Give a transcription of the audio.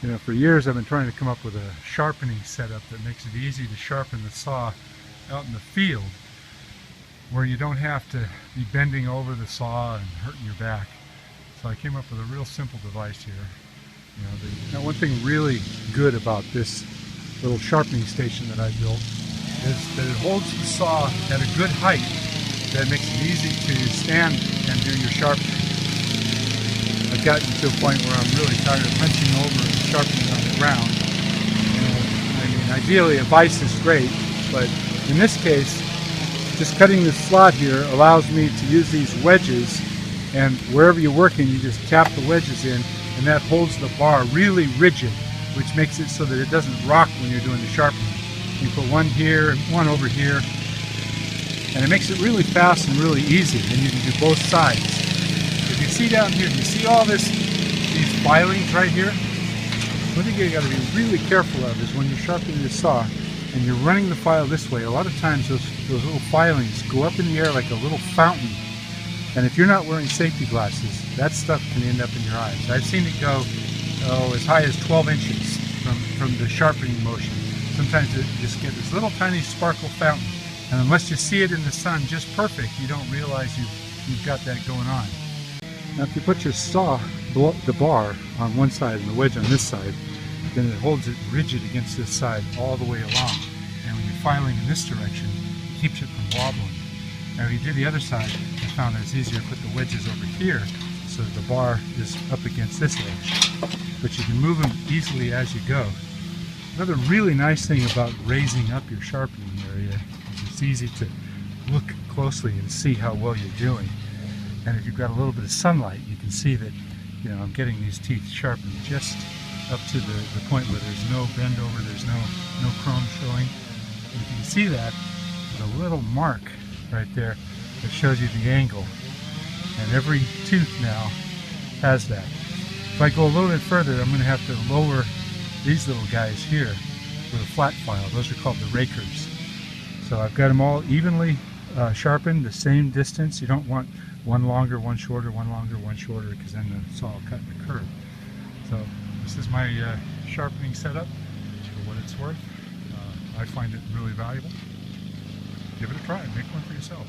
You know, for years I've been trying to come up with a sharpening setup that makes it easy to sharpen the saw out in the field, where you don't have to be bending over the saw and hurting your back. So I came up with a real simple device here. You know, now one thing really good about this little sharpening station that I built is that it holds the saw at a good height that makes it easy to stand and do your sharpening. I've gotten to a point where I'm really tired of hunching over and sharpening on the ground. I mean, ideally a vise is great, but in this case, just cutting this slot here allows me to use these wedges, and wherever you're working, you just tap the wedges in, and that holds the bar really rigid, which makes it so that it doesn't rock when you're doing the sharpening. You put one here and one over here, and it makes it really fast and really easy, and you can do both sides. If you see down here, you see all these filings right here? One thing you got to be really careful of is when you're sharpening the saw and you're running the file this way, a lot of times those little filings go up in the air like a little fountain. And if you're not wearing safety glasses, that stuff can end up in your eyes. I've seen it go as high as 12 inches from the sharpening motion. Sometimes you just get this little tiny sparkle fountain, and unless you see it in the sun just perfect, you don't realize you've got that going on. Now if you put your saw, the bar on one side and the wedge on this side, then it holds it rigid against this side all the way along. And when you're filing in this direction, it keeps it from wobbling. Now if you do the other side, I found that it's easier to put the wedges over here so that the bar is up against this edge. But you can move them easily as you go. Another really nice thing about raising up your sharpening area is it's easy to look closely and see how well you're doing. And if you've got a little bit of sunlight, you can see that, you know, I'm getting these teeth sharpened just up to the point where there's no bend over, there's no chrome showing. And you can see that with a little mark right there that shows you the angle. And every tooth now has that. If I go a little bit further, I'm going to have to lower these little guys here with a flat file. Those are called the rakers. So I've got them all evenly sharpened, the same distance. You don't want one longer, one shorter, one longer, one shorter, because then the saw will cut in a curve. So this is my sharpening setup for what it's worth. I find it really valuable. Give it a try. Make one for yourself.